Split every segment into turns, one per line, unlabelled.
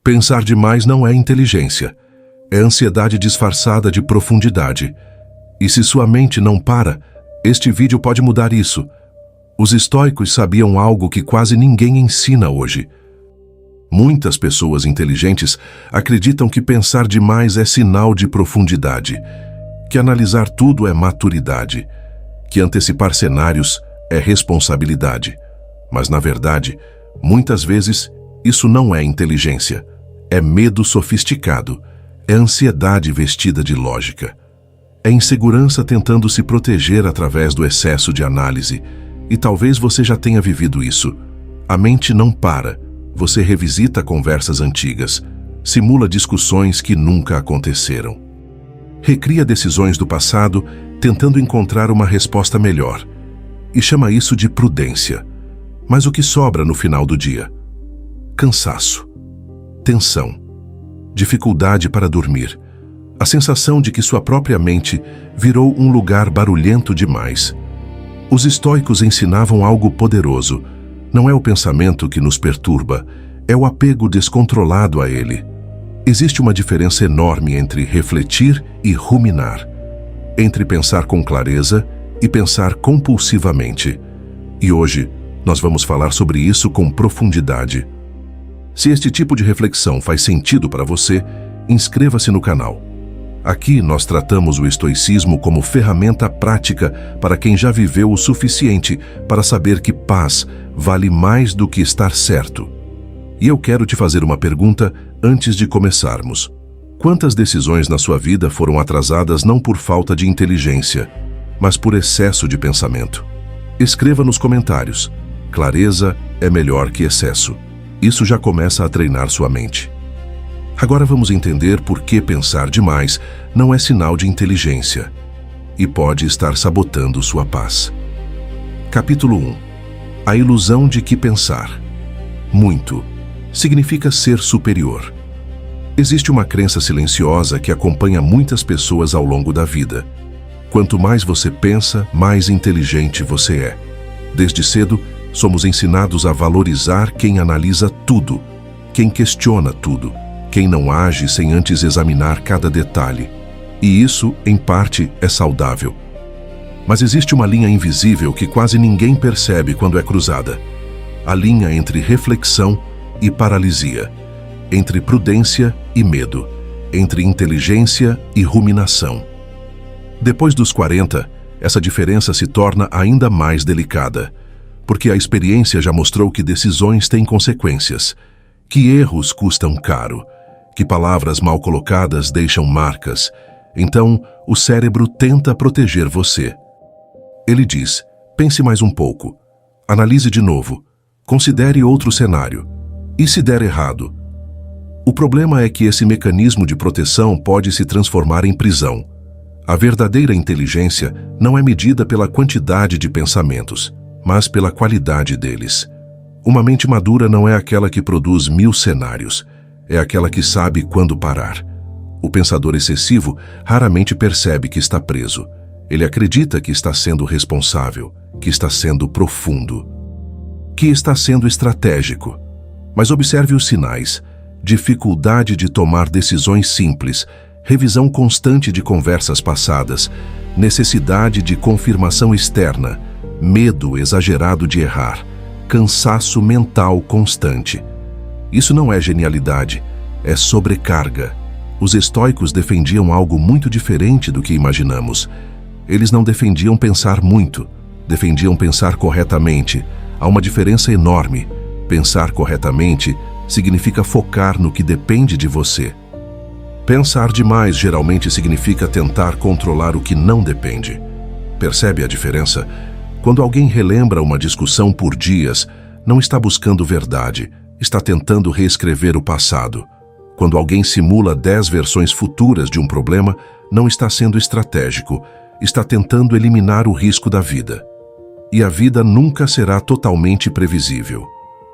Pensar demais não é inteligência. É ansiedade disfarçada de profundidade. E se sua mente não para, este vídeo pode mudar isso. Os estoicos sabiam algo que quase ninguém ensina hoje. Muitas pessoas inteligentes acreditam que pensar demais é sinal de profundidade, que analisar tudo é maturidade, que antecipar cenários é responsabilidade. Mas, na verdade, muitas vezes, isso não é inteligência. É medo sofisticado. É ansiedade vestida de lógica. É insegurança tentando se proteger através do excesso de análise. E talvez você já tenha vivido isso. A mente não para. Você revisita conversas antigas. Simula discussões que nunca aconteceram. Recria decisões do passado, tentando encontrar uma resposta melhor. E chama isso de prudência. Mas o que sobra no final do dia? Cansaço. Tensão. Dificuldade para dormir. A sensação de que sua própria mente virou um lugar barulhento demais. Os estoicos ensinavam algo poderoso. Não é o pensamento que nos perturba, é o apego descontrolado a ele. Existe uma diferença enorme entre refletir e ruminar, entre pensar com clareza e pensar compulsivamente. E hoje, nós vamos falar sobre isso com profundidade. Se este tipo de reflexão faz sentido para você, inscreva-se no canal. Aqui nós tratamos o estoicismo como ferramenta prática para quem já viveu o suficiente para saber que paz vale mais do que estar certo. E eu quero te fazer uma pergunta antes de começarmos. Quantas decisões na sua vida foram atrasadas não por falta de inteligência, mas por excesso de pensamento? Escreva nos comentários. Clareza é melhor que excesso. Isso já começa a treinar sua mente. Agora vamos entender por que pensar demais não é sinal de inteligência e pode estar sabotando sua paz. Capítulo 1. A ilusão de que pensar muito significa ser superior. Existe uma crença silenciosa que acompanha muitas pessoas ao longo da vida. Quanto mais você pensa, mais inteligente você é. Desde cedo, somos ensinados a valorizar quem analisa tudo, quem questiona tudo, quem não age sem antes examinar cada detalhe. E isso, em parte, é saudável. Mas existe uma linha invisível que quase ninguém percebe quando é cruzada. A linha entre reflexão e paralisia, entre prudência e medo, entre inteligência e ruminação. Depois dos 40, essa diferença se torna ainda mais delicada, porque a experiência já mostrou que decisões têm consequências, que erros custam caro, que palavras mal colocadas deixam marcas. Então, o cérebro tenta proteger você. Ele diz: pense mais um pouco, analise de novo, considere outro cenário. E se der errado? O problema é que esse mecanismo de proteção pode se transformar em prisão. A verdadeira inteligência não é medida pela quantidade de pensamentos, mas pela qualidade deles. Uma mente madura não é aquela que produz 1000 cenários, é aquela que sabe quando parar. O pensador excessivo raramente percebe que está preso. Ele acredita que está sendo responsável, que está sendo profundo, que está sendo estratégico. Mas observe os sinais: dificuldade de tomar decisões simples, revisão constante de conversas passadas, necessidade de confirmação externa, medo exagerado de errar, cansaço mental constante. Isso não é genialidade, é sobrecarga. Os estoicos defendiam algo muito diferente do que imaginamos. Eles não defendiam pensar muito, defendiam pensar corretamente. Há uma diferença enorme. Pensar corretamente significa focar no que depende de você. Pensar demais geralmente significa tentar controlar o que não depende. Percebe a diferença? Quando alguém relembra uma discussão por dias, não está buscando verdade, está tentando reescrever o passado. Quando alguém simula 10 versões futuras de um problema, não está sendo estratégico, está tentando eliminar o risco da vida. E a vida nunca será totalmente previsível.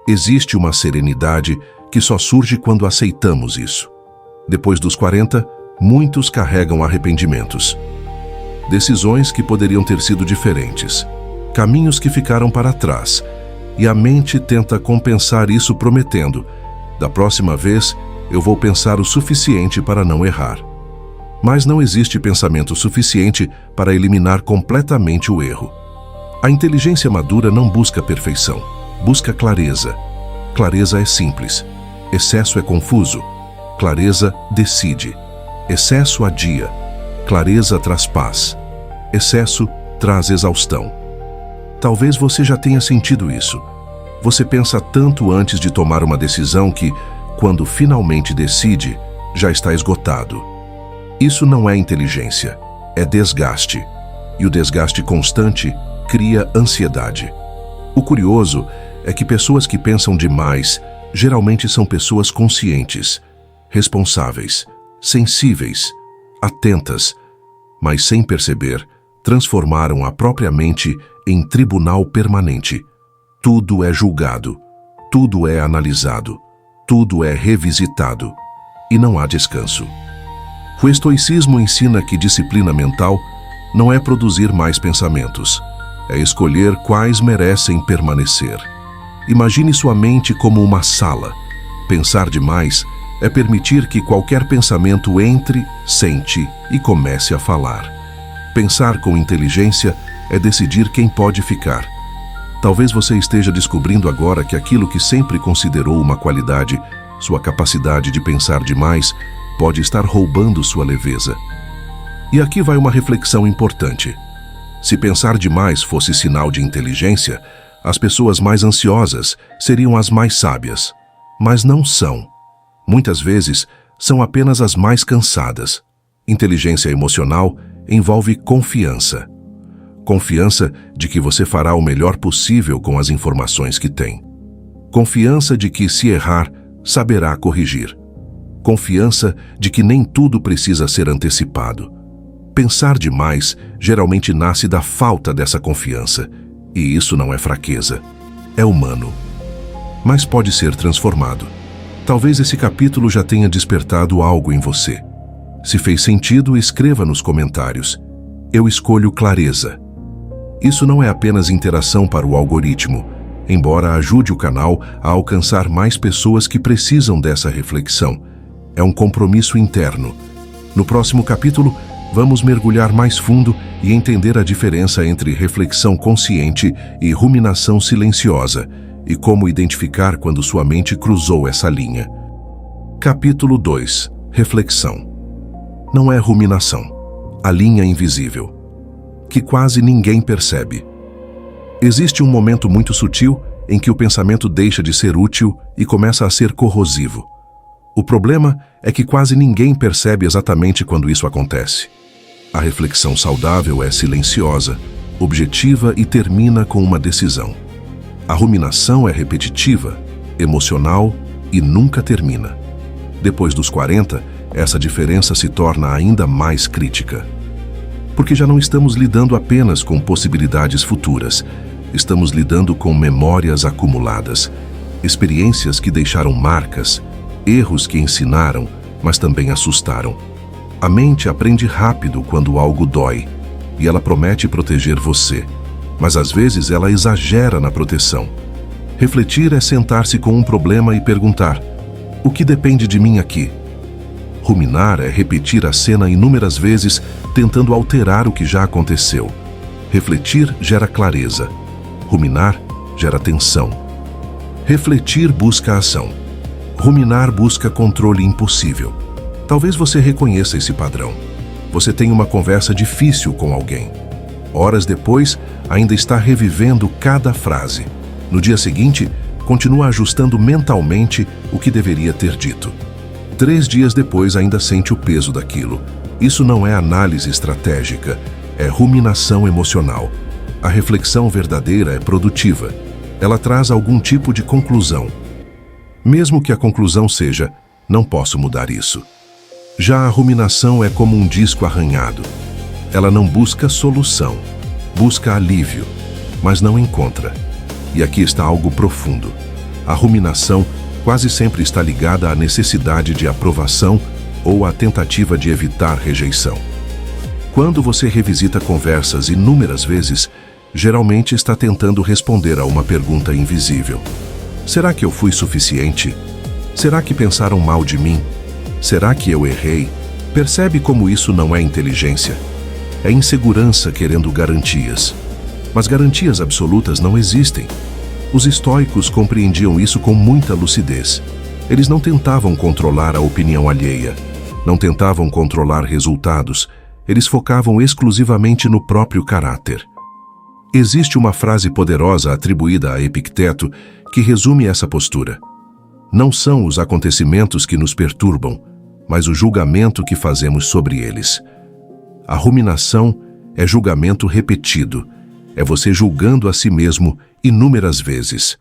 Existe uma serenidade que só surge quando aceitamos isso. Depois dos 40, muitos carregam arrependimentos. Decisões que poderiam ter sido diferentes, caminhos que ficaram para trás, e a mente tenta compensar isso prometendo: da próxima vez eu vou pensar o suficiente para não errar. Mas não existe pensamento suficiente para eliminar completamente o erro. A inteligência madura não busca perfeição, busca clareza. Clareza é simples. Excesso é confuso. Clareza decide. Excesso adia. Clareza traz paz. Excesso traz exaustão. Talvez você já tenha sentido isso. Você pensa tanto antes de tomar uma decisão que, quando finalmente decide, já está esgotado. Isso não é inteligência, é desgaste. E o desgaste constante cria ansiedade. O curioso é que pessoas que pensam demais geralmente são pessoas conscientes, responsáveis, sensíveis, atentas, mas sem perceber, transformaram a própria mente em tribunal permanente. Tudo é julgado, tudo é analisado, tudo é revisitado, e não há descanso. O estoicismo ensina que disciplina mental não é produzir mais pensamentos, é escolher quais merecem permanecer. Imagine sua mente como uma sala. Pensar demais é permitir que qualquer pensamento entre, sente e comece a falar. Pensar com inteligência é decidir quem pode ficar. Talvez você esteja descobrindo agora que aquilo que sempre considerou uma qualidade, sua capacidade de pensar demais, pode estar roubando sua leveza. E aqui vai uma reflexão importante. Se pensar demais fosse sinal de inteligência, as pessoas mais ansiosas seriam as mais sábias. Mas não são. Muitas vezes, são apenas as mais cansadas. Inteligência emocional envolve confiança. Confiança de que você fará o melhor possível com as informações que tem. Confiança de que, se errar, saberá corrigir. Confiança de que nem tudo precisa ser antecipado. Pensar demais geralmente nasce da falta dessa confiança, e isso não é fraqueza, é humano. Mas pode ser transformado. Talvez esse capítulo já tenha despertado algo em você. Se fez sentido, escreva nos comentários. Eu escolho clareza. Isso não é apenas interação para o algoritmo, embora ajude o canal a alcançar mais pessoas que precisam dessa reflexão. É um compromisso interno. No próximo capítulo, vamos mergulhar mais fundo e entender a diferença entre reflexão consciente e ruminação silenciosa, e como identificar quando sua mente cruzou essa linha. Capítulo 2. Reflexão. Não é ruminação. A linha invisível, que quase ninguém percebe. Existe um momento muito sutil em que o pensamento deixa de ser útil e começa a ser corrosivo. O problema é que quase ninguém percebe exatamente quando isso acontece. A reflexão saudável é silenciosa, objetiva e termina com uma decisão. A ruminação é repetitiva, emocional e nunca termina. Depois dos 40, essa diferença se torna ainda mais crítica. Porque já não estamos lidando apenas com possibilidades futuras, estamos lidando com memórias acumuladas, experiências que deixaram marcas, erros que ensinaram, mas também assustaram. A mente aprende rápido quando algo dói, e ela promete proteger você, mas às vezes ela exagera na proteção. Refletir é sentar-se com um problema e perguntar: o que depende de mim aqui? Ruminar é repetir a cena inúmeras vezes, tentando alterar o que já aconteceu. Refletir gera clareza. Ruminar gera tensão. Refletir busca ação. Ruminar busca controle impossível. Talvez você reconheça esse padrão. Você tem uma conversa difícil com alguém. Horas depois, ainda está revivendo cada frase. No dia seguinte, continua ajustando mentalmente o que deveria ter dito. 3 dias depois, ainda sente o peso daquilo. Isso não é análise estratégica, é ruminação emocional. A reflexão verdadeira é produtiva. Ela traz algum tipo de conclusão. Mesmo que a conclusão seja: não posso mudar isso. Já a ruminação é como um disco arranhado. Ela não busca solução, busca alívio, mas não encontra. E aqui está algo profundo. A ruminação quase sempre está ligada à necessidade de aprovação ou à tentativa de evitar rejeição. Quando você revisita conversas inúmeras vezes, geralmente está tentando responder a uma pergunta invisível. Será que eu fui suficiente? Será que pensaram mal de mim? Será que eu errei? Percebe como isso não é inteligência? É insegurança querendo garantias. Mas garantias absolutas não existem. Os estoicos compreendiam isso com muita lucidez. Eles não tentavam controlar a opinião alheia, não tentavam controlar resultados, eles focavam exclusivamente no próprio caráter. Existe uma frase poderosa atribuída a Epicteto que resume essa postura. Não são os acontecimentos que nos perturbam, mas o julgamento que fazemos sobre eles. A ruminação é julgamento repetido. É você julgando a si mesmo inúmeras vezes.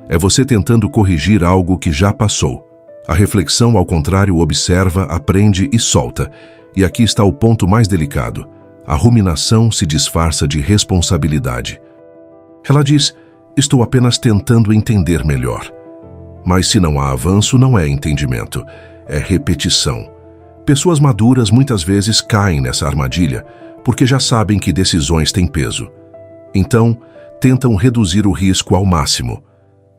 É você tentando corrigir algo que já passou. A reflexão, ao contrário, observa, aprende e solta. E aqui está o ponto mais delicado. A ruminação se disfarça de responsabilidade. Ela diz, estou apenas tentando entender melhor. Mas se não há avanço, não é entendimento, é repetição. Pessoas maduras muitas vezes caem nessa armadilha porque já sabem que decisões têm peso. Então, tentam reduzir o risco ao máximo.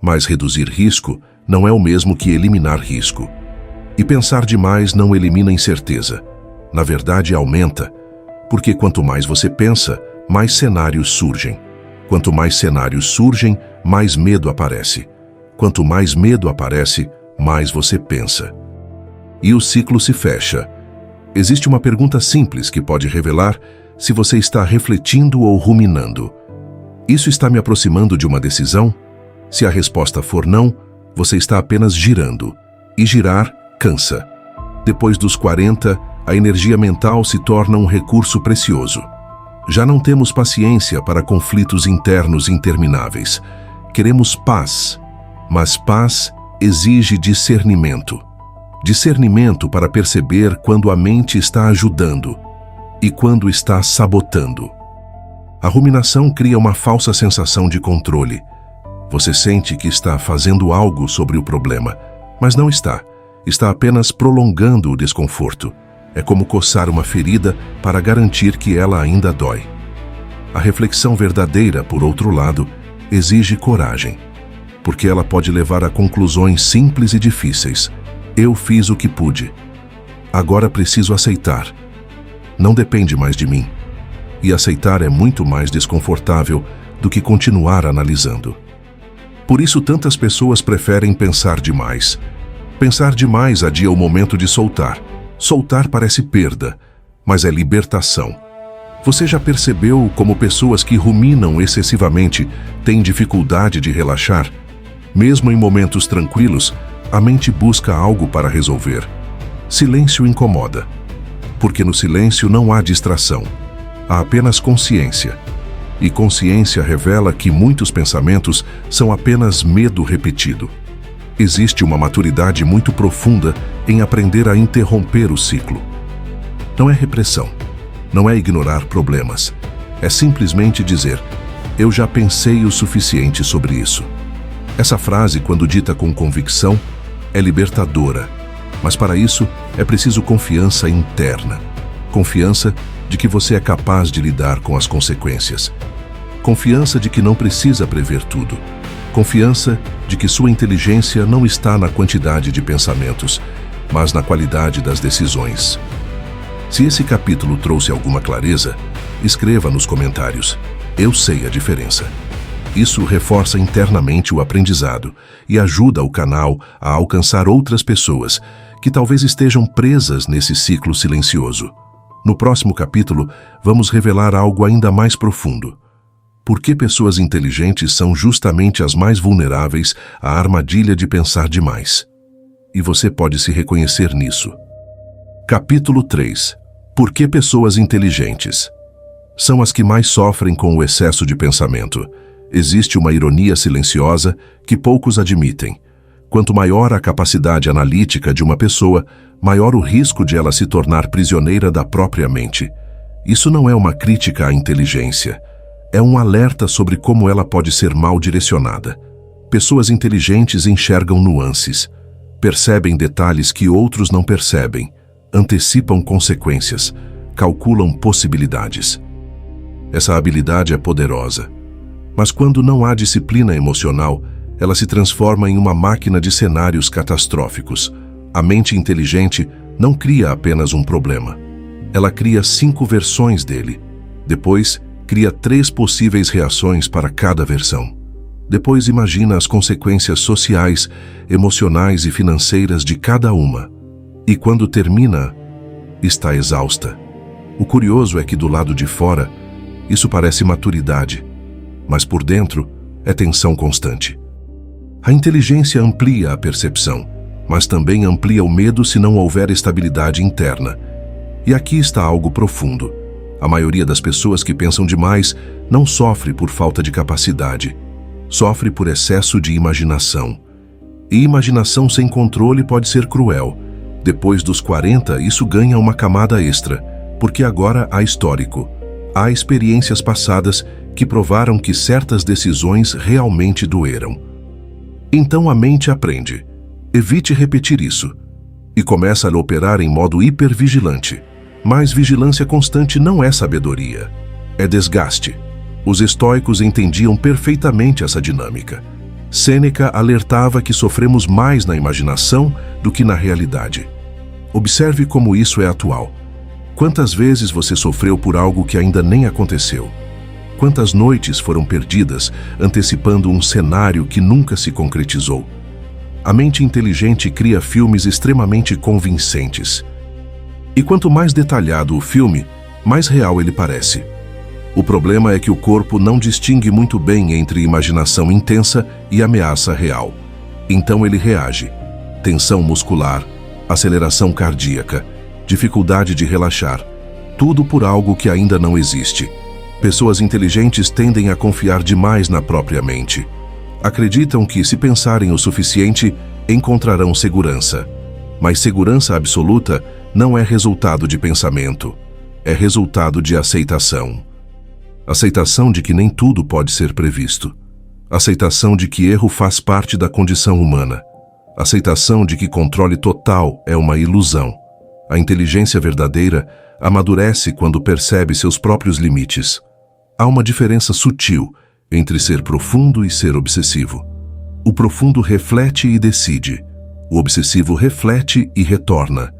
Mas reduzir risco não é o mesmo que eliminar risco. E pensar demais não elimina incerteza. Na verdade, aumenta. Porque quanto mais você pensa, mais cenários surgem. Quanto mais cenários surgem, mais medo aparece. Quanto mais medo aparece, mais você pensa. E o ciclo se fecha. Existe uma pergunta simples que pode revelar se você está refletindo ou ruminando. Isso está me aproximando de uma decisão? Se a resposta for não, você está apenas girando. E girar cansa. Depois dos 40, a energia mental se torna um recurso precioso. Já não temos paciência para conflitos internos intermináveis. Queremos paz, mas paz exige discernimento. Discernimento para perceber quando a mente está ajudando e quando está sabotando. A ruminação cria uma falsa sensação de controle. Você sente que está fazendo algo sobre o problema, mas não está. Está apenas prolongando o desconforto. É como coçar uma ferida para garantir que ela ainda dói. A reflexão verdadeira, por outro lado, exige coragem, porque ela pode levar a conclusões simples e difíceis. Eu fiz o que pude. Agora preciso aceitar. Não depende mais de mim. E aceitar é muito mais desconfortável do que continuar analisando. Por isso tantas pessoas preferem pensar demais. Pensar demais adia o momento de soltar. Soltar parece perda, mas é libertação. Você já percebeu como pessoas que ruminam excessivamente têm dificuldade de relaxar? Mesmo em momentos tranquilos, a mente busca algo para resolver. Silêncio incomoda, porque no silêncio não há distração. Há apenas consciência. E consciência revela que muitos pensamentos são apenas medo repetido. Existe uma maturidade muito profunda em aprender a interromper o ciclo. Não é repressão, não é ignorar problemas. É simplesmente dizer, eu já pensei o suficiente sobre isso. Essa frase, quando dita com convicção, é libertadora. Mas para isso, é preciso confiança interna. Confiança de que você é capaz de lidar com as consequências. Confiança de que não precisa prever tudo. Confiança de que sua inteligência não está na quantidade de pensamentos, mas na qualidade das decisões. Se esse capítulo trouxe alguma clareza, escreva nos comentários. Eu sei a diferença. Isso reforça internamente o aprendizado e ajuda o canal a alcançar outras pessoas que talvez estejam presas nesse ciclo silencioso. No próximo capítulo, vamos revelar algo ainda mais profundo. Por que pessoas inteligentes são justamente as mais vulneráveis à armadilha de pensar demais? E você pode se reconhecer nisso. Capítulo 3. Por que pessoas inteligentes são as que mais sofrem com o excesso de pensamento? Existe uma ironia silenciosa que poucos admitem. Quanto maior a capacidade analítica de uma pessoa, maior o risco de ela se tornar prisioneira da própria mente. Isso não é uma crítica à inteligência. É um alerta sobre como ela pode ser mal direcionada. Pessoas inteligentes enxergam nuances, percebem detalhes que outros não percebem, antecipam consequências, calculam possibilidades. Essa habilidade é poderosa. Mas quando não há disciplina emocional, ela se transforma em uma máquina de cenários catastróficos. A mente inteligente não cria apenas um problema. Ela cria 5 versões dele. Depois, cria 3 possíveis reações para cada versão. Depois imagina as consequências sociais, emocionais e financeiras de cada uma. E quando termina, está exausta. O curioso é que do lado de fora, isso parece maturidade, mas por dentro é tensão constante. A inteligência amplia a percepção, mas também amplia o medo se não houver estabilidade interna. E aqui está algo profundo. A maioria das pessoas que pensam demais não sofre por falta de capacidade. Sofre por excesso de imaginação. E imaginação sem controle pode ser cruel. Depois dos 40, isso ganha uma camada extra, porque agora há histórico. Há experiências passadas que provaram que certas decisões realmente doeram. Então a mente aprende. Evite repetir isso. E começa a operar em modo hipervigilante. Mas vigilância constante não é sabedoria. É desgaste. Os estoicos entendiam perfeitamente essa dinâmica. Sêneca alertava que sofremos mais na imaginação do que na realidade. Observe como isso é atual. Quantas vezes você sofreu por algo que ainda nem aconteceu? Quantas noites foram perdidas antecipando um cenário que nunca se concretizou? A mente inteligente cria filmes extremamente convincentes. E quanto mais detalhado o filme, mais real ele parece. O problema é que o corpo não distingue muito bem entre imaginação intensa e ameaça real. Então ele reage. Tensão muscular, aceleração cardíaca, dificuldade de relaxar. Tudo por algo que ainda não existe. Pessoas inteligentes tendem a confiar demais na própria mente. Acreditam que, se pensarem o suficiente, encontrarão segurança. Mas segurança absoluta não é resultado de pensamento. É resultado de aceitação. Aceitação de que nem tudo pode ser previsto. Aceitação de que erro faz parte da condição humana. Aceitação de que controle total é uma ilusão. A inteligência verdadeira amadurece quando percebe seus próprios limites. Há uma diferença sutil entre ser profundo e ser obsessivo. O profundo reflete e decide. O obsessivo reflete e retorna,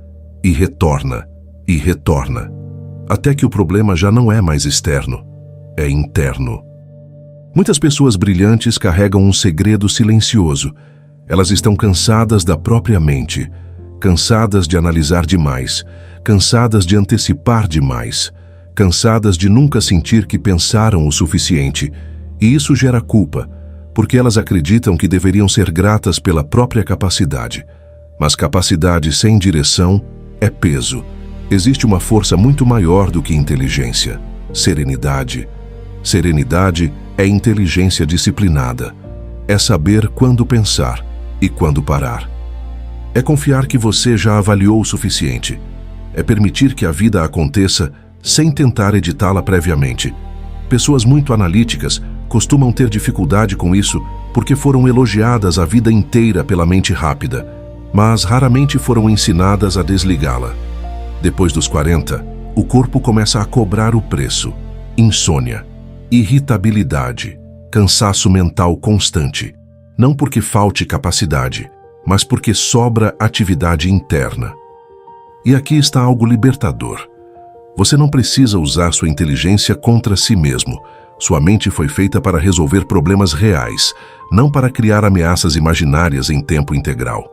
e retorna, e retorna, até que o problema já não é mais externo, é interno. Muitas pessoas brilhantes carregam um segredo silencioso. Elas estão cansadas da própria mente, cansadas de analisar demais, cansadas de antecipar demais, cansadas de nunca sentir que pensaram o suficiente, e isso gera culpa, porque elas acreditam que deveriam ser gratas pela própria capacidade. Mas capacidade sem direção é peso. Existe uma força muito maior do que inteligência: serenidade. Serenidade é inteligência disciplinada. É saber quando pensar e quando parar. É confiar que você já avaliou o suficiente. É permitir que a vida aconteça sem tentar editá-la previamente. Pessoas muito analíticas costumam ter dificuldade com isso porque foram elogiadas a vida inteira pela mente rápida, mas raramente foram ensinadas a desligá-la. Depois dos 40, o corpo começa a cobrar o preço: insônia, irritabilidade, cansaço mental constante. Não porque falte capacidade, mas porque sobra atividade interna. E aqui está algo libertador. Você não precisa usar sua inteligência contra si mesmo. Sua mente foi feita para resolver problemas reais, não para criar ameaças imaginárias em tempo integral.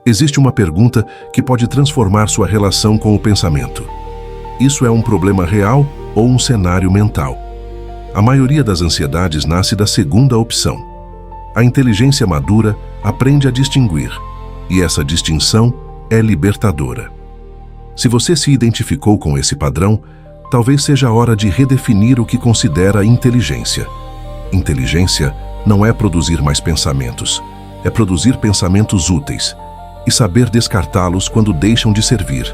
Existe uma pergunta que pode transformar sua relação com o pensamento. Isso é um problema real ou um cenário mental? A maioria das ansiedades nasce da segunda opção. A inteligência madura aprende a distinguir, e essa distinção é libertadora. Se você se identificou com esse padrão, talvez seja a hora de redefinir o que considera inteligência. Inteligência não é produzir mais pensamentos, é produzir pensamentos úteis e saber descartá-los quando deixam de servir.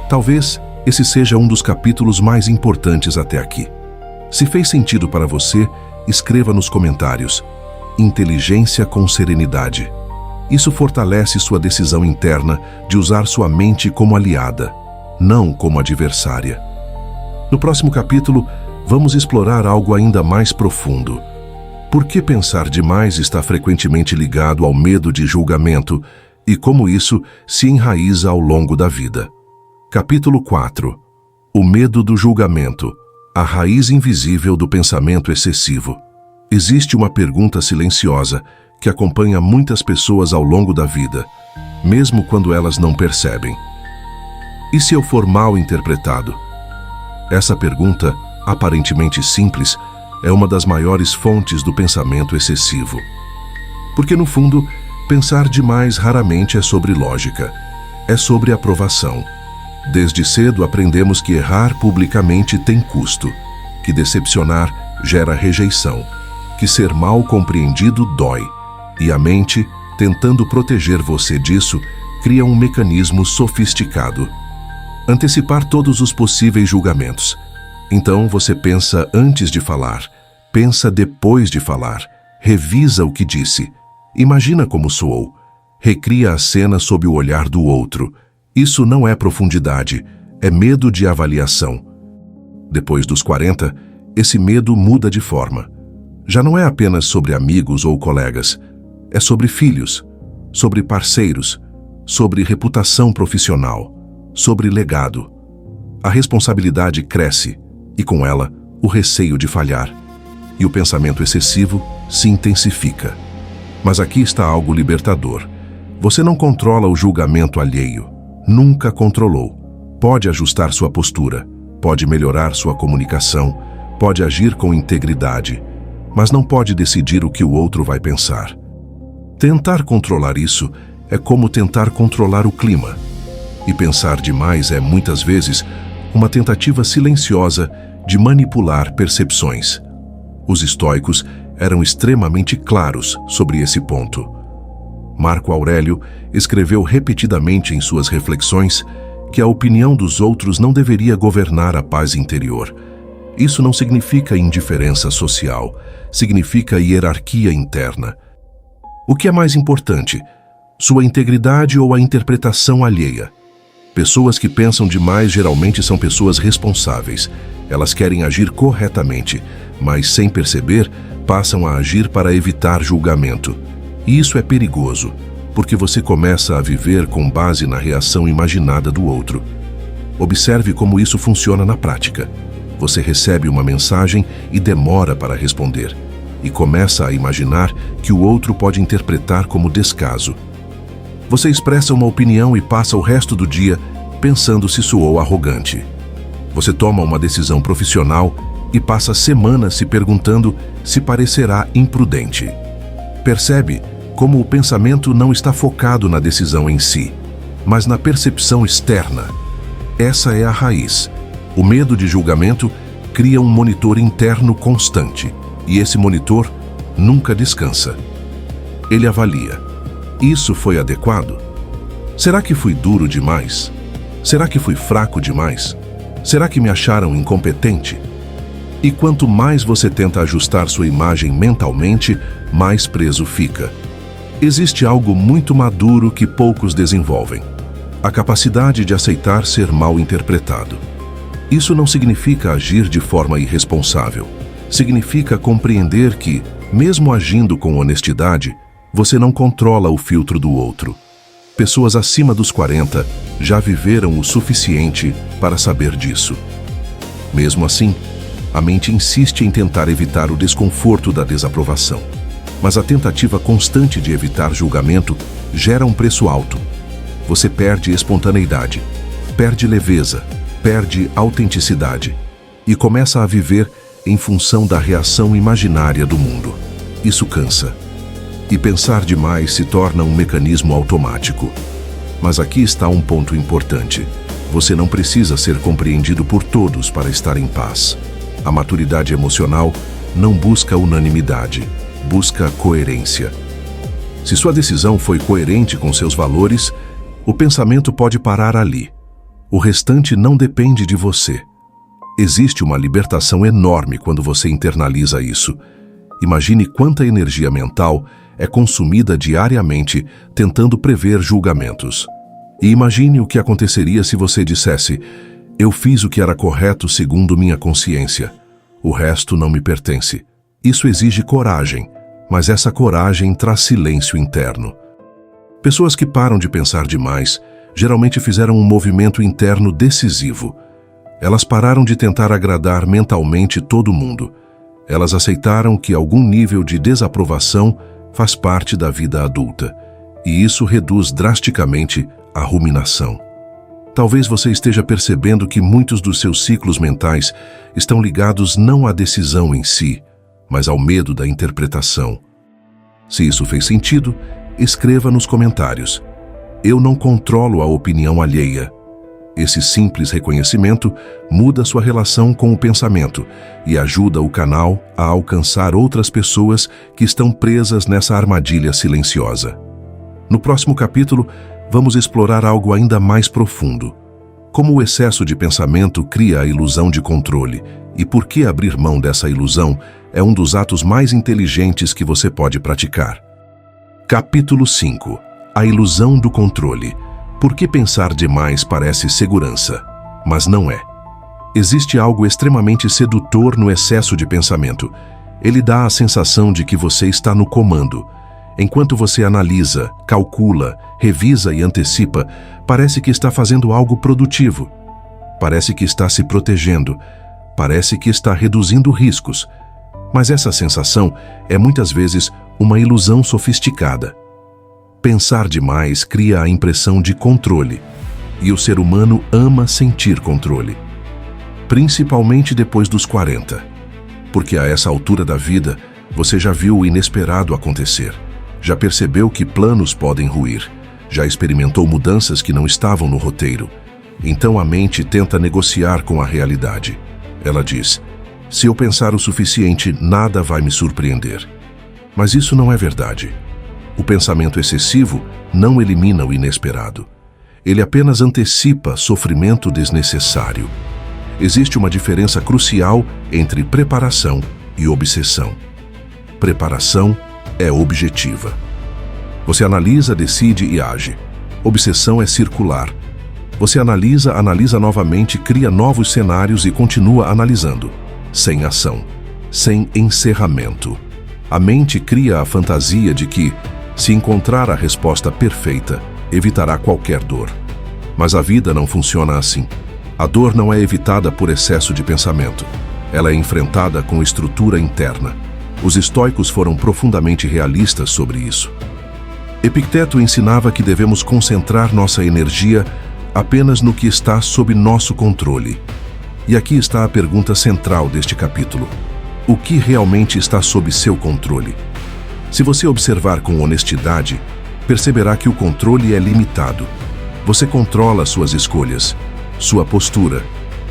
Talvez esse seja um dos capítulos mais importantes até aqui. Se fez sentido para você, escreva nos comentários: inteligência com serenidade. Isso fortalece sua decisão interna de usar sua mente como aliada, não como adversária. No próximo capítulo, vamos explorar algo ainda mais profundo. Por que pensar demais está frequentemente ligado ao medo de julgamento e como isso se enraiza ao longo da vida. Capítulo 4. O medo do julgamento, a raiz invisível do pensamento excessivo. Existe uma pergunta silenciosa que acompanha muitas pessoas ao longo da vida, mesmo quando elas não percebem. E se eu for mal interpretado? Essa pergunta, aparentemente simples, é uma das maiores fontes do pensamento excessivo. Porque, no fundo, pensar demais raramente é sobre lógica, é sobre aprovação. Desde cedo aprendemos que errar publicamente tem custo, que decepcionar gera rejeição, que ser mal compreendido dói, e a mente, tentando proteger você disso, cria um mecanismo sofisticado. Antecipar todos os possíveis julgamentos. Então você pensa antes de falar, pensa depois de falar, revisa o que disse, imagina como soou, recria a cena sob o olhar do outro. Isso não é profundidade, é medo de avaliação. Depois dos 40, esse medo muda de forma. Já não é apenas sobre amigos ou colegas, é sobre filhos, sobre parceiros, sobre reputação profissional, sobre legado. A responsabilidade cresce e, com ela, o receio de falhar. E o pensamento excessivo se intensifica. Mas aqui está algo libertador. Você não controla o julgamento alheio. Nunca controlou. Pode ajustar sua postura, pode melhorar sua comunicação, pode agir com integridade, mas não pode decidir o que o outro vai pensar. Tentar controlar isso é como tentar controlar o clima. E pensar demais é, muitas vezes, uma tentativa silenciosa de manipular percepções. Os estoicos eram extremamente claros sobre esse ponto. Marco Aurélio escreveu repetidamente em suas reflexões que a opinião dos outros não deveria governar a paz interior. Isso não significa indiferença social, significa hierarquia interna. O que é mais importante, sua integridade ou a interpretação alheia? Pessoas que pensam demais geralmente são pessoas responsáveis. Elas querem agir corretamente, mas sem perceber, passam a agir para evitar julgamento. E isso é perigoso, porque você começa a viver com base na reação imaginada do outro. Observe como isso funciona na prática. Você recebe uma mensagem e demora para responder, e começa a imaginar que o outro pode interpretar como descaso. Você expressa uma opinião e passa o resto do dia pensando se soou arrogante. Você toma uma decisão profissional e passa semanas se perguntando se parecerá imprudente. Percebe como o pensamento não está focado na decisão em si, mas na percepção externa. Essa é a raiz. O medo de julgamento cria um monitor interno constante, e esse monitor nunca descansa. Ele avalia. Isso foi adequado? Será que fui duro demais? Será que fui fraco demais? Será que me acharam incompetente? E quanto mais você tenta ajustar sua imagem mentalmente, mais preso fica. Existe algo muito maduro que poucos desenvolvem: a capacidade de aceitar ser mal interpretado. Isso não significa agir de forma irresponsável. Significa compreender que, mesmo agindo com honestidade, você não controla o filtro do outro. Pessoas acima dos 40 já viveram o suficiente para saber disso. Mesmo assim, a mente insiste em tentar evitar o desconforto da desaprovação. Mas a tentativa constante de evitar julgamento gera um preço alto. Você perde espontaneidade, perde leveza, perde autenticidade e começa a viver em função da reação imaginária do mundo. Isso cansa. E pensar demais se torna um mecanismo automático. Mas aqui está um ponto importante. Você não precisa ser compreendido por todos para estar em paz. A maturidade emocional não busca unanimidade, busca coerência. Se sua decisão foi coerente com seus valores, o pensamento pode parar ali. O restante não depende de você. Existe uma libertação enorme quando você internaliza isso. Imagine quanta energia mental é consumida diariamente tentando prever julgamentos. E imagine o que aconteceria se você dissesse: eu fiz o que era correto segundo minha consciência. O resto não me pertence. Isso exige coragem, mas essa coragem traz silêncio interno. Pessoas que param de pensar demais geralmente fizeram um movimento interno decisivo. Elas pararam de tentar agradar mentalmente todo mundo. Elas aceitaram que algum nível de desaprovação faz parte da vida adulta, e isso reduz drasticamente a ruminação. Talvez você esteja percebendo que muitos dos seus ciclos mentais estão ligados não à decisão em si, mas ao medo da interpretação. Se isso fez sentido, escreva nos comentários. Eu não controlo a opinião alheia. Esse simples reconhecimento muda sua relação com o pensamento e ajuda o canal a alcançar outras pessoas que estão presas nessa armadilha silenciosa. No próximo capítulo, vamos explorar algo ainda mais profundo. Como o excesso de pensamento cria a ilusão de controle e por que abrir mão dessa ilusão é um dos atos mais inteligentes que você pode praticar. Capítulo 5. A ilusão do controle. Por que pensar demais parece segurança, mas não é? Existe algo extremamente sedutor no excesso de pensamento. Ele dá a sensação de que você está no comando. Enquanto você analisa, calcula, revisa e antecipa, parece que está fazendo algo produtivo. Parece que está se protegendo. Parece que está reduzindo riscos. Mas essa sensação é muitas vezes uma ilusão sofisticada. Pensar demais cria a impressão de controle, e o ser humano ama sentir controle. Principalmente depois dos 40. Porque a essa altura da vida, você já viu o inesperado acontecer. Já percebeu que planos podem ruir. Já experimentou mudanças que não estavam no roteiro. Então a mente tenta negociar com a realidade. Ela diz: se eu pensar o suficiente, nada vai me surpreender. Mas isso não é verdade. O pensamento excessivo não elimina o inesperado. Ele apenas antecipa sofrimento desnecessário. Existe uma diferença crucial entre preparação e obsessão. Preparação é objetiva. Você analisa, decide e age. Obsessão é circular. Você analisa novamente, cria novos cenários e continua analisando. Sem ação, sem encerramento. A mente cria a fantasia de que, se encontrar a resposta perfeita, evitará qualquer dor. Mas a vida não funciona assim. A dor não é evitada por excesso de pensamento. Ela é enfrentada com estrutura interna. Os estoicos foram profundamente realistas sobre isso. Epicteto ensinava que devemos concentrar nossa energia apenas no que está sob nosso controle. E aqui está a pergunta central deste capítulo. O que realmente está sob seu controle? Se você observar com honestidade, perceberá que o controle é limitado. Você controla suas escolhas, sua postura,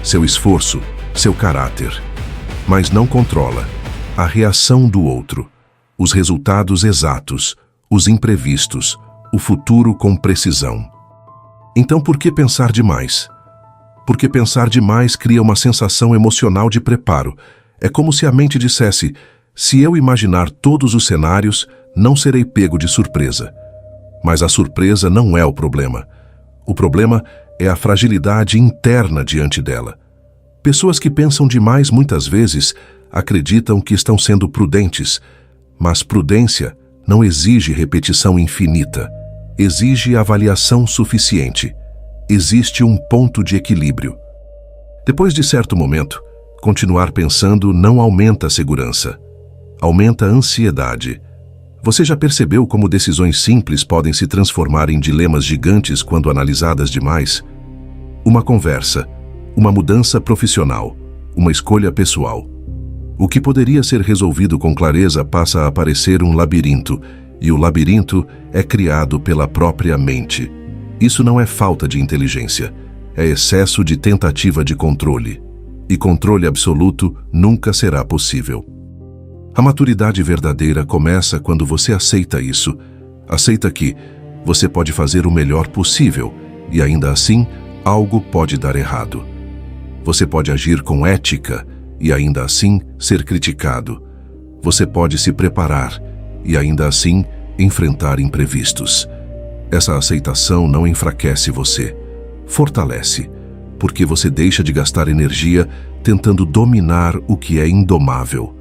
seu esforço, seu caráter. Mas não controla a reação do outro, os resultados exatos, os imprevistos, o futuro com precisão. Então por que pensar demais? Porque pensar demais cria uma sensação emocional de preparo. É como se a mente dissesse: se eu imaginar todos os cenários, não serei pego de surpresa. Mas a surpresa não é o problema. O problema é a fragilidade interna diante dela. Pessoas que pensam demais muitas vezes acreditam que estão sendo prudentes, mas prudência não exige repetição infinita. Exige avaliação suficiente. Existe um ponto de equilíbrio. Depois de certo momento, continuar pensando não aumenta a segurança. Aumenta a ansiedade. Você já percebeu como decisões simples podem se transformar em dilemas gigantes quando analisadas demais? Uma conversa, uma mudança profissional, uma escolha pessoal. O que poderia ser resolvido com clareza passa a parecer um labirinto, e o labirinto é criado pela própria mente. Isso não é falta de inteligência, é excesso de tentativa de controle. E controle absoluto nunca será possível. A maturidade verdadeira começa quando você aceita isso. Aceita que você pode fazer o melhor possível e ainda assim algo pode dar errado. Você pode agir com ética e ainda assim ser criticado. Você pode se preparar e ainda assim enfrentar imprevistos. Essa aceitação não enfraquece você, fortalece, porque você deixa de gastar energia tentando dominar o que é indomável.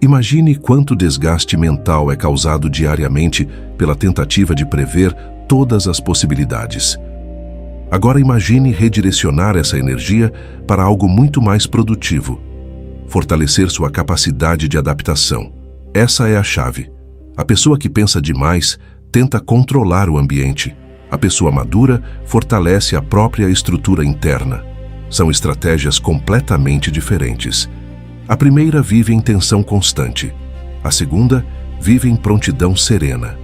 Imagine quanto desgaste mental é causado diariamente pela tentativa de prever todas as possibilidades. Agora imagine redirecionar essa energia para algo muito mais produtivo. Fortalecer sua capacidade de adaptação. Essa é a chave. A pessoa que pensa demais tenta controlar o ambiente. A pessoa madura fortalece a própria estrutura interna. São estratégias completamente diferentes. A primeira vive em tensão constante. A segunda vive em prontidão serena.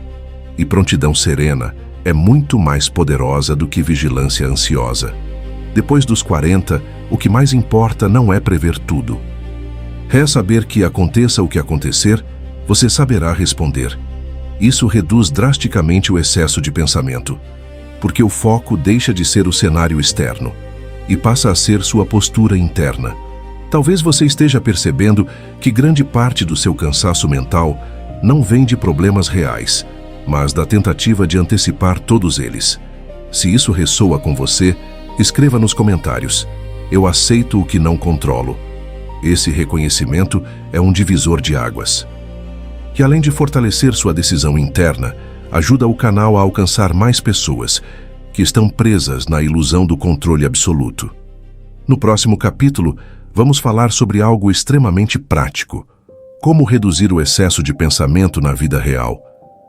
E prontidão serena é muito mais poderosa do que vigilância ansiosa. Depois dos 40, o que mais importa não é prever tudo. É saber que aconteça o que acontecer, você saberá responder. Isso reduz drasticamente o excesso de pensamento, porque o foco deixa de ser o cenário externo e passa a ser sua postura interna. Talvez você esteja percebendo que grande parte do seu cansaço mental não vem de problemas reais, mas da tentativa de antecipar todos eles. Se isso ressoa com você, escreva nos comentários: eu aceito o que não controlo. Esse reconhecimento é um divisor de águas. E além de fortalecer sua decisão interna, ajuda o canal a alcançar mais pessoas que estão presas na ilusão do controle absoluto. No próximo capítulo, vamos falar sobre algo extremamente prático: como reduzir o excesso de pensamento na vida real,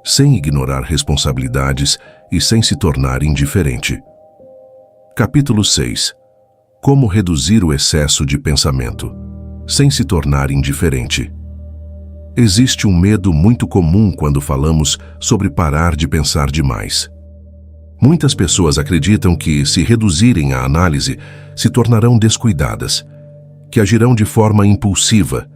sem ignorar responsabilidades e sem se tornar indiferente. Capítulo 6. Como reduzir o excesso de pensamento, sem se tornar indiferente. Existe um medo muito comum quando falamos sobre parar de pensar demais. Muitas pessoas acreditam que, se reduzirem a análise, se tornarão descuidadas, que agirão de forma impulsiva,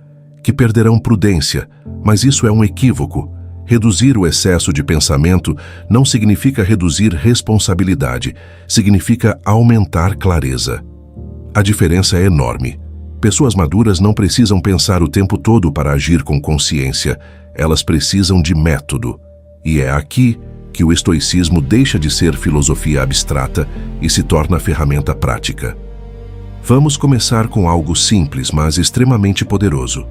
que perderão prudência, mas isso é um equívoco. Reduzir o excesso de pensamento não significa reduzir responsabilidade, significa aumentar clareza. A diferença é enorme. Pessoas maduras não precisam pensar o tempo todo para agir com consciência, elas precisam de método. E é aqui que o estoicismo deixa de ser filosofia abstrata e se torna ferramenta prática. Vamos começar com algo simples, mas extremamente poderoso.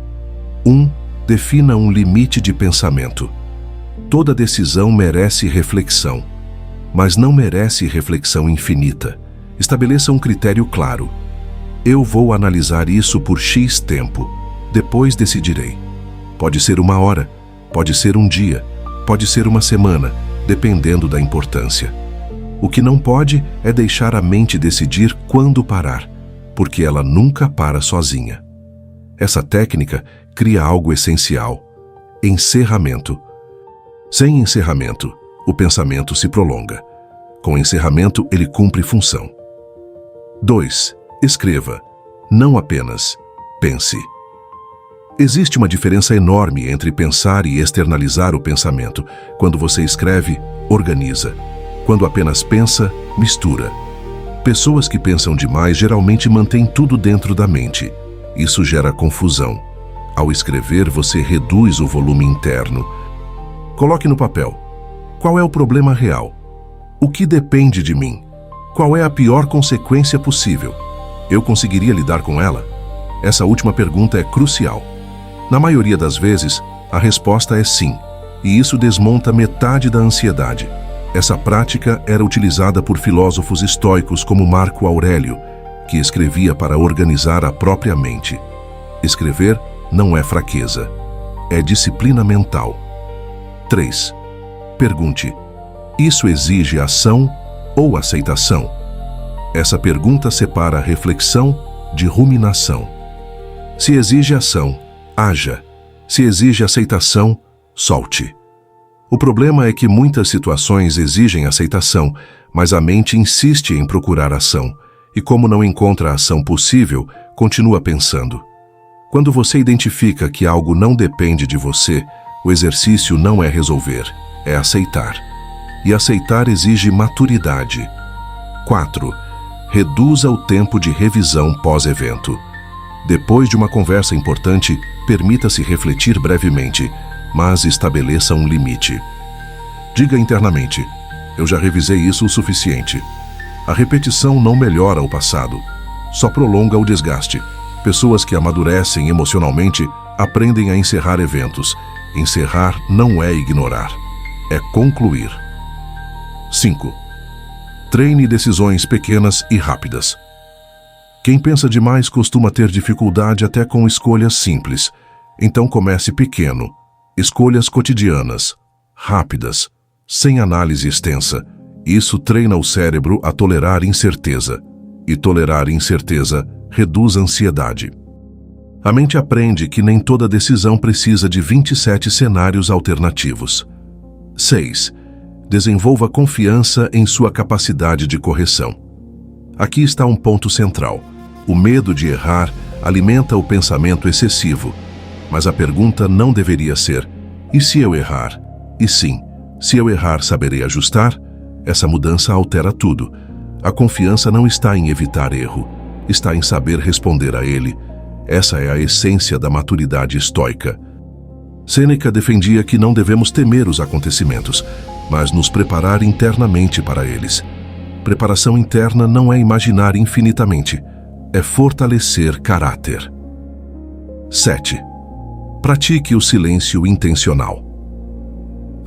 1. Defina um limite de pensamento. Toda decisão merece reflexão, mas não merece reflexão infinita. Estabeleça um critério claro. Eu vou analisar isso por X tempo, depois decidirei. Pode ser 1 hora, pode ser 1 dia, pode ser 1 semana, dependendo da importância. O que não pode é deixar a mente decidir quando parar, porque ela nunca para sozinha. Essa técnica cria algo essencial: encerramento. Sem encerramento, o pensamento se prolonga. Com encerramento, ele cumpre função. 2. Escreva, não apenas pense. Existe uma diferença enorme entre pensar e externalizar o pensamento. Quando você escreve, organiza. Quando apenas pensa, mistura. Pessoas que pensam demais geralmente mantêm tudo dentro da mente. Isso gera confusão. Ao escrever, você reduz o volume interno. Coloque no papel: qual é o problema real? O que depende de mim? Qual é a pior consequência possível? Eu conseguiria lidar com ela? Essa última pergunta é crucial. Na maioria das vezes, a resposta é sim, e isso desmonta metade da ansiedade. Essa prática era utilizada por filósofos estoicos como Marco Aurélio, que escrevia para organizar a própria mente. Escrever não é fraqueza, é disciplina mental. 3. Pergunte: isso exige ação ou aceitação? Essa pergunta separa reflexão de ruminação. Se exige ação, haja. Se exige aceitação, solte. O problema é que muitas situações exigem aceitação, mas a mente insiste em procurar ação, e como não encontra a ação possível, continua pensando. Quando você identifica que algo não depende de você, o exercício não é resolver, é aceitar. E aceitar exige maturidade. 4. Reduza o tempo de revisão pós-evento. Depois de uma conversa importante, permita-se refletir brevemente, mas estabeleça um limite. Diga internamente: eu já revisei isso o suficiente. A repetição não melhora o passado, só prolonga o desgaste. Pessoas que amadurecem emocionalmente aprendem a encerrar eventos. Encerrar não é ignorar, é concluir. 5. Treine decisões pequenas e rápidas. Quem pensa demais costuma ter dificuldade até com escolhas simples. Então comece pequeno. Escolhas cotidianas, rápidas, sem análise extensa. Isso treina o cérebro a tolerar incerteza. E tolerar incerteza reduz a ansiedade. A mente aprende que nem toda decisão precisa de 27 cenários alternativos. 6. Desenvolva confiança em sua capacidade de correção. Aqui está um ponto central. O medo de errar alimenta o pensamento excessivo. Mas a pergunta não deveria ser: e se eu errar? E sim, se eu errar, saberei ajustar? Essa mudança altera tudo. A confiança não está em evitar erro, está em saber responder a ele. Essa é a essência da maturidade estoica. Sêneca defendia que não devemos temer os acontecimentos, mas nos preparar internamente para eles. Preparação interna não é imaginar infinitamente, é fortalecer caráter. 7. Pratique o silêncio intencional.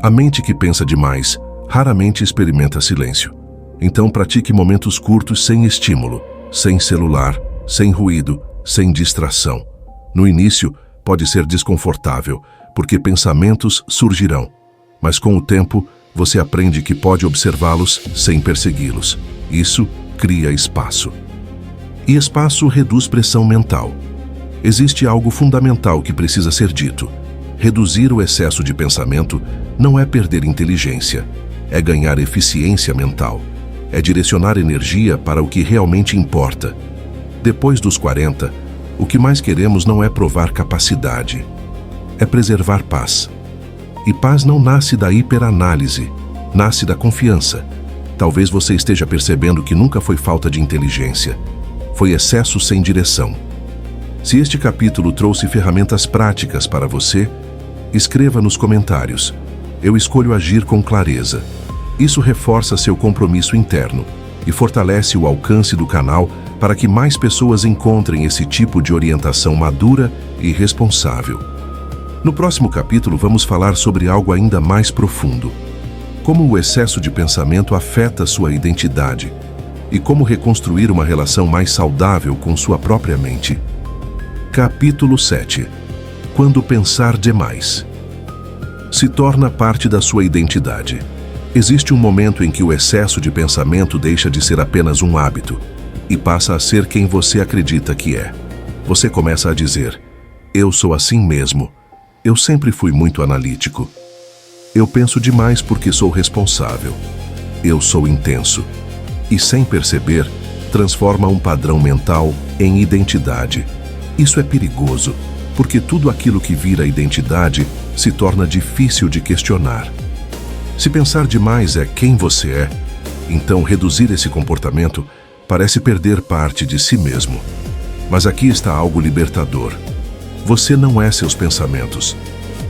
A mente que pensa demais raramente experimenta silêncio. Então pratique momentos curtos sem estímulo, sem celular, sem ruído, sem distração. No início, pode ser desconfortável, porque pensamentos surgirão. Mas com o tempo, você aprende que pode observá-los sem persegui-los. Isso cria espaço. E espaço reduz pressão mental. Existe algo fundamental que precisa ser dito. Reduzir o excesso de pensamento não é perder inteligência, é ganhar eficiência mental. É direcionar energia para o que realmente importa. Depois dos 40, o que mais queremos não é provar capacidade, é preservar paz. E paz não nasce da hiperanálise, nasce da confiança. Talvez você esteja percebendo que nunca foi falta de inteligência, foi excesso sem direção. Se este capítulo trouxe ferramentas práticas para você, escreva nos comentários: eu escolho agir com clareza. Isso reforça seu compromisso interno e fortalece o alcance do canal para que mais pessoas encontrem esse tipo de orientação madura e responsável. No próximo capítulo vamos falar sobre algo ainda mais profundo: como o excesso de pensamento afeta sua identidade e como reconstruir uma relação mais saudável com sua própria mente. Capítulo 7. Quando pensar demais se torna parte da sua identidade. Existe um momento em que o excesso de pensamento deixa de ser apenas um hábito e passa a ser quem você acredita que é. Você começa a dizer: eu sou assim mesmo. Eu sempre fui muito analítico. Eu penso demais porque sou responsável. Eu sou intenso. E sem perceber, transforma um padrão mental em identidade. Isso é perigoso, porque tudo aquilo que vira identidade se torna difícil de questionar. Se pensar demais é quem você é, então reduzir esse comportamento parece perder parte de si mesmo. Mas aqui está algo libertador. Você não é seus pensamentos.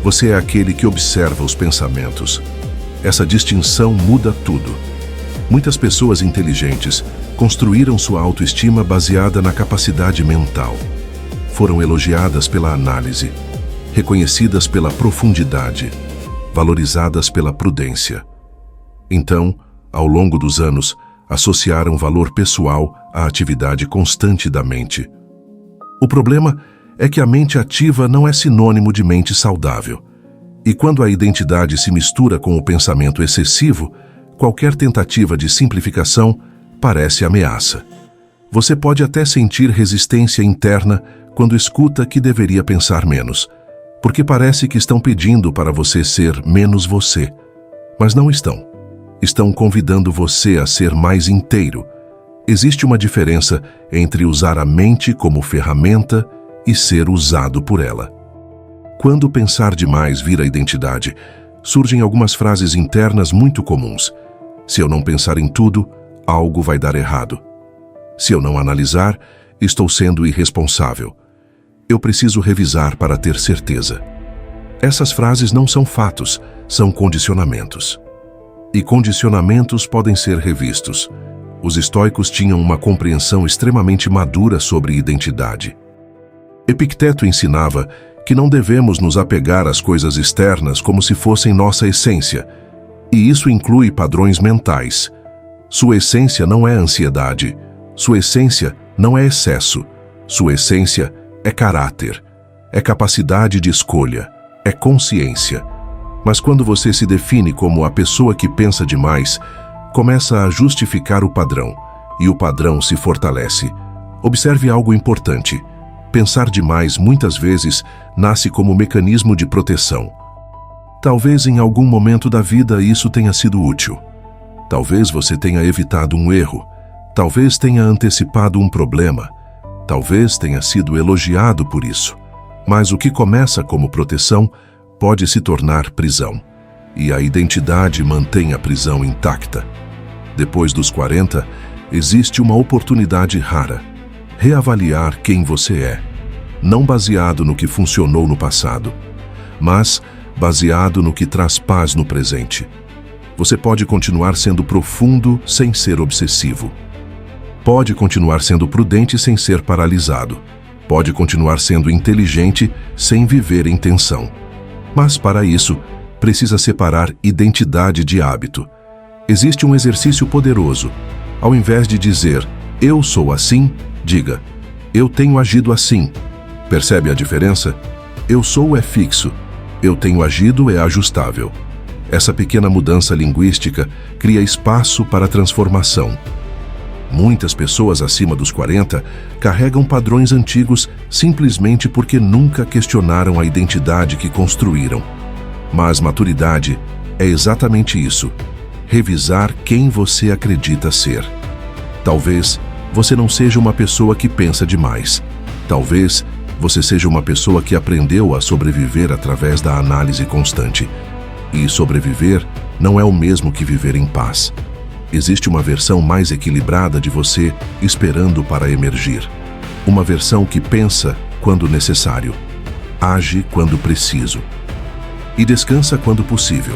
Você é aquele que observa os pensamentos. Essa distinção muda tudo. Muitas pessoas inteligentes construíram sua autoestima baseada na capacidade mental. Foram elogiadas pela análise, reconhecidas pela profundidade, valorizadas pela prudência. Então, ao longo dos anos, associaram valor pessoal à atividade constante da mente. O problema é que a mente ativa não é sinônimo de mente saudável. E quando a identidade se mistura com o pensamento excessivo, qualquer tentativa de simplificação parece ameaça. Você pode até sentir resistência interna quando escuta que deveria pensar menos, porque parece que estão pedindo para você ser menos você. Mas não estão. Estão convidando você a ser mais inteiro. Existe uma diferença entre usar a mente como ferramenta e ser usado por ela. Quando pensar demais vira identidade, surgem algumas frases internas muito comuns. Se eu não pensar em tudo, algo vai dar errado. Se eu não analisar, estou sendo irresponsável. Eu preciso revisar para ter certeza. Essas frases não são fatos, são condicionamentos. E condicionamentos podem ser revistos. Os estoicos tinham uma compreensão extremamente madura sobre identidade. Epicteto ensinava que não devemos nos apegar às coisas externas como se fossem nossa essência, e isso inclui padrões mentais. Sua essência não é ansiedade, sua essência não é excesso, sua essência é caráter, é capacidade de escolha, é consciência. Mas quando você se define como a pessoa que pensa demais, começa a justificar o padrão, e o padrão se fortalece. Observe algo importante. Pensar demais muitas vezes nasce como mecanismo de proteção. Talvez em algum momento da vida isso tenha sido útil. Talvez você tenha evitado um erro. Talvez tenha antecipado um problema. Talvez tenha sido elogiado por isso. Mas o que começa como proteção pode se tornar prisão. E a identidade mantém a prisão intacta. Depois dos 40, existe uma oportunidade rara. Reavaliar quem você é. Não baseado no que funcionou no passado, mas baseado no que traz paz no presente. Você pode continuar sendo profundo sem ser obsessivo. Pode continuar sendo prudente sem ser paralisado. Pode continuar sendo inteligente sem viver em tensão. Mas para isso, precisa separar identidade de hábito. Existe um exercício poderoso. Ao invés de dizer, eu sou assim, diga, eu tenho agido assim. Percebe a diferença? Eu sou é fixo, eu tenho agido é ajustável. Essa pequena mudança linguística cria espaço para transformação. Muitas pessoas acima dos 40 carregam padrões antigos simplesmente porque nunca questionaram a identidade que construíram. Mas maturidade é exatamente isso: revisar quem você acredita ser. Talvez você não seja uma pessoa que pensa demais. Talvez você seja uma pessoa que aprendeu a sobreviver através da análise constante. E sobreviver não é o mesmo que viver em paz. Existe uma versão mais equilibrada de você esperando para emergir. Uma versão que pensa quando necessário, age quando preciso e descansa quando possível.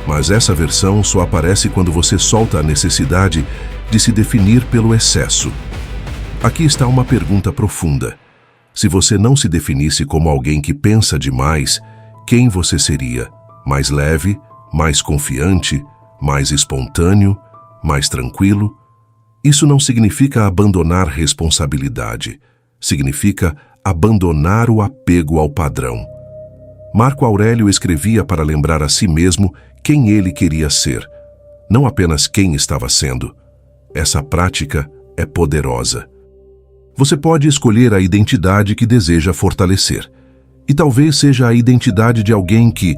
Mas essa versão só aparece quando você solta a necessidade de se definir pelo excesso. Aqui está uma pergunta profunda. Se você não se definisse como alguém que pensa demais, quem você seria? Mais leve, mais confiante, mais espontâneo, mais tranquilo? Isso não significa abandonar responsabilidade. Significa abandonar o apego ao padrão. Marco Aurélio escrevia para lembrar a si mesmo quem ele queria ser, não apenas quem estava sendo. Essa prática é poderosa. Você pode escolher a identidade que deseja fortalecer. E talvez seja a identidade de alguém que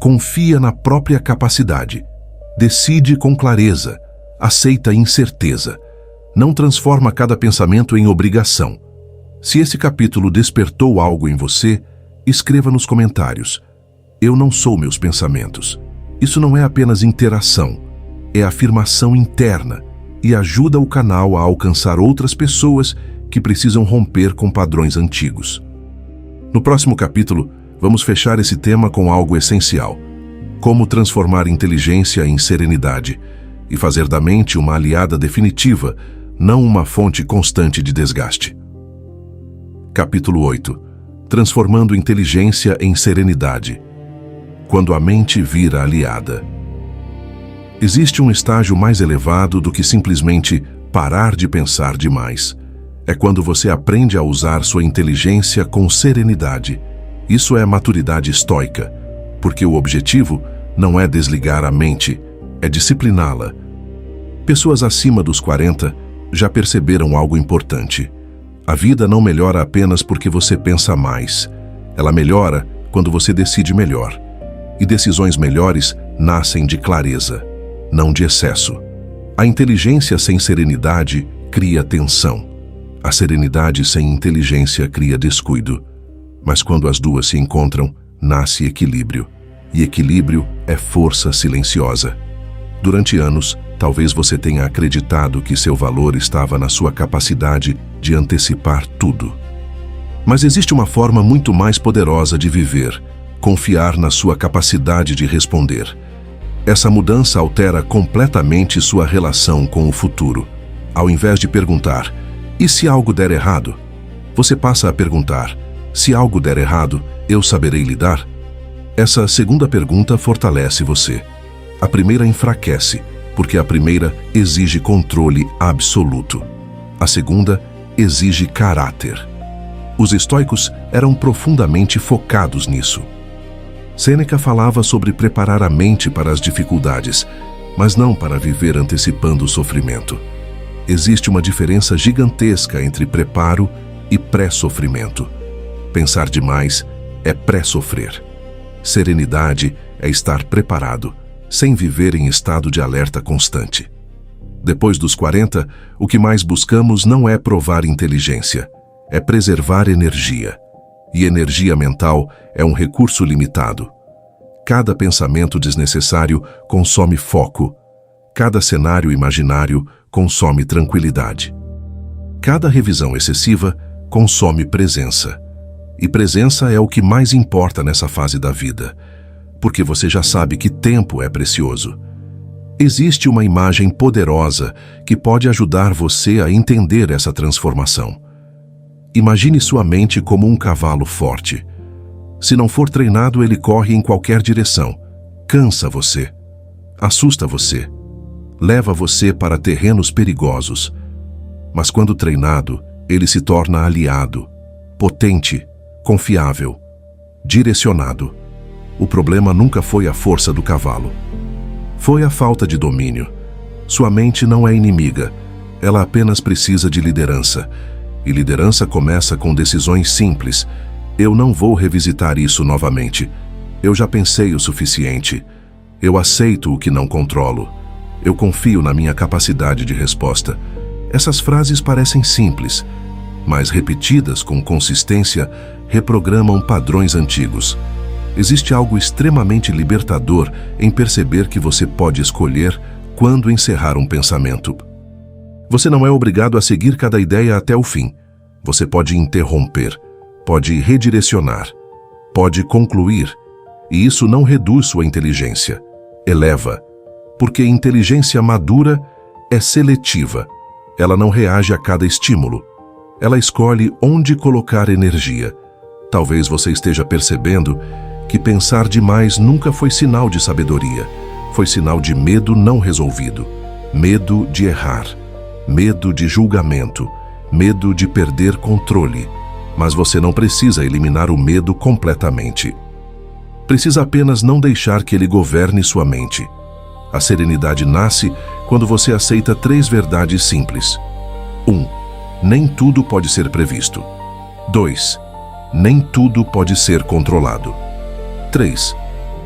confia na própria capacidade, decide com clareza, aceita incerteza, não transforma cada pensamento em obrigação. Se esse capítulo despertou algo em você, escreva nos comentários. Eu não sou meus pensamentos. Isso não é apenas interação, é afirmação interna e ajuda o canal a alcançar outras pessoas que precisam romper com padrões antigos. No próximo capítulo, vamos fechar esse tema com algo essencial: como transformar inteligência em serenidade e fazer da mente uma aliada definitiva, não uma fonte constante de desgaste. Capítulo 8. Transformando inteligência em serenidade. Quando a mente vira aliada. Existe um estágio mais elevado do que simplesmente parar de pensar demais. É quando você aprende a usar sua inteligência com serenidade. Isso é maturidade estoica, porque o objetivo não é desligar a mente, é discipliná-la. Pessoas acima dos 40 já perceberam algo importante. A vida não melhora apenas porque você pensa mais. Ela melhora quando você decide melhor. E decisões melhores nascem de clareza, não de excesso. A inteligência sem serenidade cria tensão. A serenidade sem inteligência cria descuido. Mas quando as duas se encontram, nasce equilíbrio. E equilíbrio é força silenciosa. Durante anos, talvez você tenha acreditado que seu valor estava na sua capacidade de antecipar tudo. Mas existe uma forma muito mais poderosa de viver: confiar na sua capacidade de responder. Essa mudança altera completamente sua relação com o futuro. Ao invés de perguntar, e se algo der errado? Você passa a perguntar, Se algo der errado, eu saberei lidar? Essa segunda pergunta fortalece você. A primeira enfraquece, porque a primeira exige controle absoluto. A segunda exige caráter. Os estoicos eram profundamente focados nisso. Sêneca falava sobre preparar a mente para as dificuldades, mas não para viver antecipando o sofrimento. Existe uma diferença gigantesca entre preparo e pré-sofrimento. Pensar demais é pré-sofrer. Serenidade é estar preparado, sem viver em estado de alerta constante. Depois dos 40, o que mais buscamos não é provar inteligência, é preservar energia. E energia mental é um recurso limitado. Cada pensamento desnecessário consome foco. Cada cenário imaginário consome tranquilidade. Cada revisão excessiva consome presença. E presença é o que mais importa nessa fase da vida, porque você já sabe que tempo é precioso. Existe uma imagem poderosa que pode ajudar você a entender essa transformação. Imagine sua mente como um cavalo forte. Se não for treinado, ele corre em qualquer direção. Cansa você. Assusta você. Leva você para terrenos perigosos. Mas quando treinado, ele se torna aliado, potente, confiável, direcionado. O problema nunca foi a força do cavalo. Foi a falta de domínio. Sua mente não é inimiga. Ela apenas precisa de liderança. E liderança começa com decisões simples. Eu não vou revisitar isso novamente. Eu já pensei o suficiente. Eu aceito o que não controlo. Eu confio na minha capacidade de resposta. Essas frases parecem simples, mas repetidas com consistência reprogramam padrões antigos. Existe algo extremamente libertador em perceber que você pode escolher quando encerrar um pensamento. Você não é obrigado a seguir cada ideia até o fim. Você pode interromper, pode redirecionar, pode concluir. E isso não reduz sua inteligência, eleva. Porque inteligência madura é seletiva. Ela não reage a cada estímulo. Ela escolhe onde colocar energia. Talvez você esteja percebendo que pensar demais nunca foi sinal de sabedoria. Foi sinal de medo não resolvido. Medo de errar. Medo de julgamento. Medo de perder controle. Mas você não precisa eliminar o medo completamente. Precisa apenas não deixar que ele governe sua mente. A serenidade nasce quando você aceita 3 verdades simples. 1. Nem tudo pode ser previsto. 2. Nem tudo pode ser controlado. 3.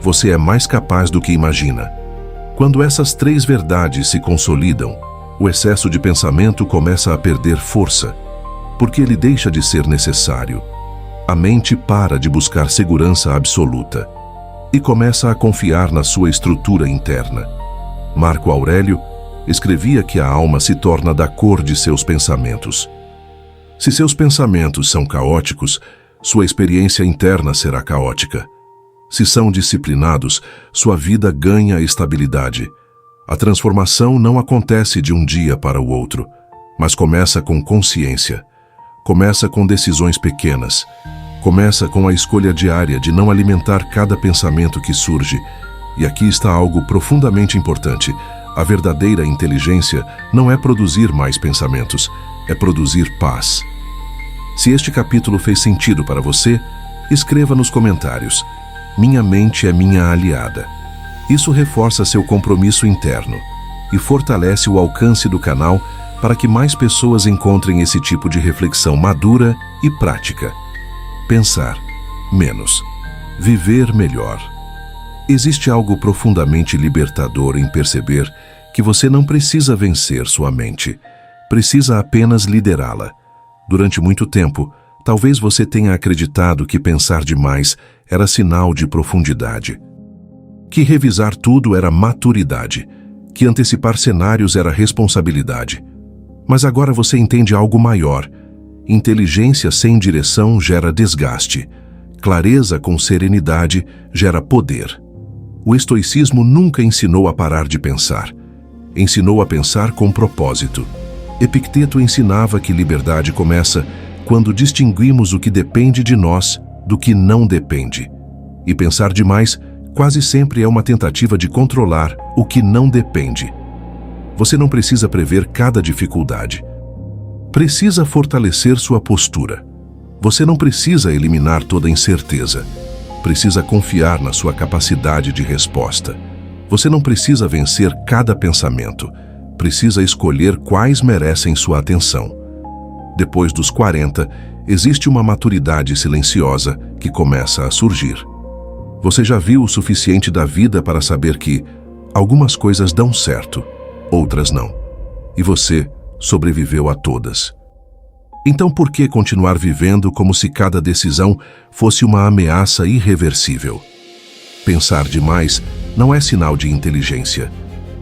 Você é mais capaz do que imagina. Quando essas 3 verdades se consolidam, o excesso de pensamento começa a perder força, porque ele deixa de ser necessário. A mente para de buscar segurança absoluta e começa a confiar na sua estrutura interna. Marco Aurélio escrevia que a alma se torna da cor de seus pensamentos. Se seus pensamentos são caóticos, sua experiência interna será caótica. Se são disciplinados, sua vida ganha estabilidade. A transformação não acontece de um dia para o outro, mas começa com consciência. Começa com decisões pequenas. Começa com a escolha diária de não alimentar cada pensamento que surge. E aqui está algo profundamente importante. A verdadeira inteligência não é produzir mais pensamentos, é produzir paz. Se este capítulo fez sentido para você, escreva nos comentários. Minha mente é minha aliada. Isso reforça seu compromisso interno e fortalece o alcance do canal para que mais pessoas encontrem esse tipo de reflexão madura e prática. Pensar menos. Viver melhor. Existe algo profundamente libertador em perceber que você não precisa vencer sua mente, precisa apenas liderá-la. Durante muito tempo, talvez você tenha acreditado que pensar demais era sinal de profundidade, que revisar tudo era maturidade, que antecipar cenários era responsabilidade. Mas agora você entende algo maior. Inteligência sem direção gera desgaste. Clareza com serenidade gera poder. O estoicismo nunca ensinou a parar de pensar. Ensinou a pensar com propósito. Epicteto ensinava que liberdade começa quando distinguimos o que depende de nós do que não depende. E pensar demais quase sempre é uma tentativa de controlar o que não depende. Você não precisa prever cada dificuldade. Precisa fortalecer sua postura. Você não precisa eliminar toda incerteza. Precisa confiar na sua capacidade de resposta. Você não precisa vencer cada pensamento. Precisa escolher quais merecem sua atenção. Depois dos 40, existe uma maturidade silenciosa que começa a surgir. Você já viu o suficiente da vida para saber que algumas coisas dão certo, outras não. E você sobreviveu a todas. Então por que continuar vivendo como se cada decisão fosse uma ameaça irreversível? Pensar demais não é sinal de inteligência.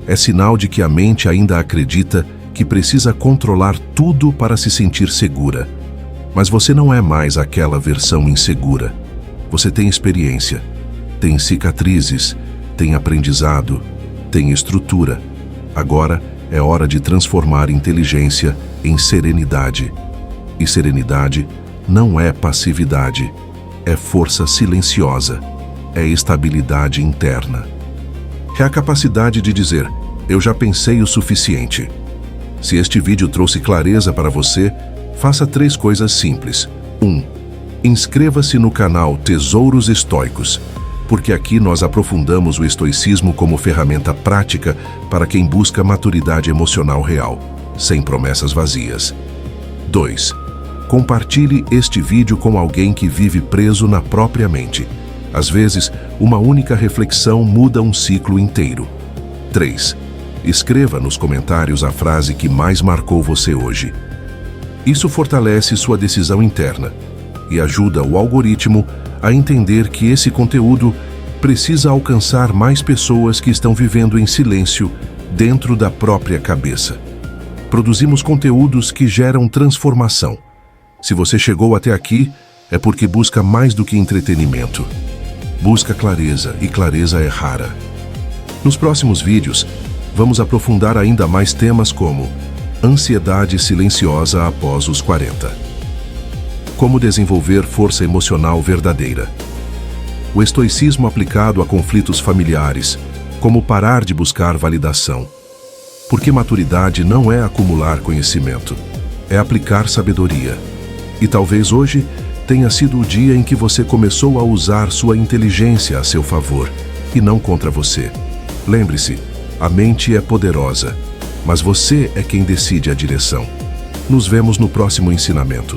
É sinal de que a mente ainda acredita que precisa controlar tudo para se sentir segura. Mas você não é mais aquela versão insegura. Você tem experiência, tem cicatrizes, tem aprendizado, tem estrutura. Agora é hora de transformar inteligência em serenidade. E serenidade não é passividade, é força silenciosa, é estabilidade interna. É a capacidade de dizer, eu já pensei o suficiente. Se este vídeo trouxe clareza para você, faça 3 coisas simples. 1. Inscreva-se no canal Tesouros Estoicos, porque aqui nós aprofundamos o estoicismo como ferramenta prática para quem busca maturidade emocional real, sem promessas vazias. 2. Compartilhe este vídeo com alguém que vive preso na própria mente. Às vezes, uma única reflexão muda um ciclo inteiro. 3. Escreva nos comentários a frase que mais marcou você hoje. Isso fortalece sua decisão interna e ajuda o algoritmo a entender que esse conteúdo precisa alcançar mais pessoas que estão vivendo em silêncio dentro da própria cabeça. Produzimos conteúdos que geram transformação. Se você chegou até aqui, é porque busca mais do que entretenimento. Busca clareza, e clareza é rara. Nos próximos vídeos, vamos aprofundar ainda mais temas como ansiedade silenciosa após os 40. Como desenvolver força emocional verdadeira. O estoicismo aplicado a conflitos familiares, como parar de buscar validação. Porque maturidade não é acumular conhecimento, é aplicar sabedoria. E talvez hoje tenha sido o dia em que você começou a usar sua inteligência a seu favor, e não contra você. Lembre-se, a mente é poderosa, mas você é quem decide a direção. Nos vemos no próximo ensinamento.